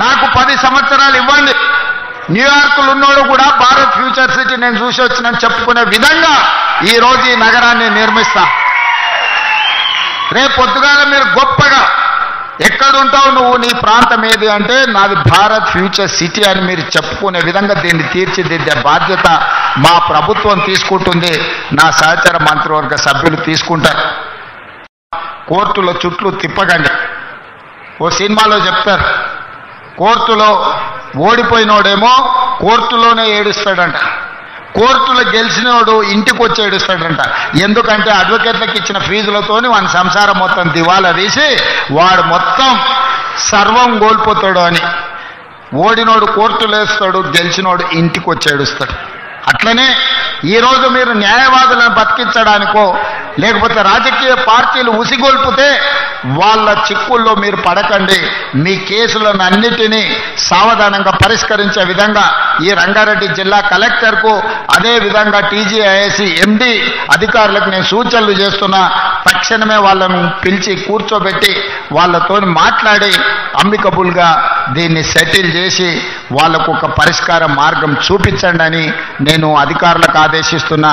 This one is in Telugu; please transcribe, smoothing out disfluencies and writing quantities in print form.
నాకు 10 సంవత్సరాలు ఇవ్వండి, న్యూయార్క్లో ఉన్నోడు కూడా భారత్ ఫ్యూచర్ సిటీ నేను చూసి వచ్చినని చెప్పుకునే విధంగా ఈరోజు ఈ నగరాన్ని నిర్మిస్తా. రేపు పొద్దుగాల మీరు గొప్పగా ఎక్కడుంటావు నువ్వు, నీ ప్రాంతం ఏది అంటే నాది భారత్ ఫ్యూచర్ సిటీ అని మీరు చెప్పుకునే విధంగా దీన్ని తీర్చిదిద్దే బాధ్యత మా ప్రభుత్వం తీసుకుంటుంది, నా సహచర మంత్రివర్గ సభ్యులు తీసుకుంటారు. కోర్టులో చుట్లు తిప్పకండి. ఓ సినిమాలో చెప్తారు, కోర్టులో ఓడిపోయినోడేమో కోర్టులోనే ఏడుస్తాడంట, కోర్టులో గెలిచినోడు ఇంటికి వచ్చి ఏడుస్తాడంట. ఎందుకంటే అడ్వకేట్లకు ఇచ్చిన ఫీజులతోని వాని సంసారం మొత్తం దివాలా తీసి వాడు మొత్తం సర్వం కోల్పోతాడు అని. ఓడినోడు కోర్టులో వేస్తాడు, గెలిచినోడు ఇంటికి వచ్చి ఏడుస్తాడు. అట్లనే ఈరోజు మీరు న్యాయవాదులను బతికించడానికో లేకపోతే రాజకీయ పార్టీలు ఉసిగొల్పితే వాళ్ళ చిక్కుల్లో మీరు పడకండి. మీ కేసులను అన్నిటినీ సావధానంగా పరిష్కరించే విధంగా ఈ రంగారెడ్డి జిల్లా కలెక్టర్కు అదే విధంగా టీజీఐఎస్సీ ఎండి అధికారులకు నేను సూచనలు చేస్తున్నా. తక్షణమే వాళ్ళను పిలిచి కూర్చోబెట్టి వాళ్ళతో మాట్లాడి అమికబుల్గా దీన్ని సెటిల్ చేసి వాళ్లకు ఒక పరిష్కార మార్గం చూపించండి అని నేను అధికారులకు ఆదేశిస్తున్నా.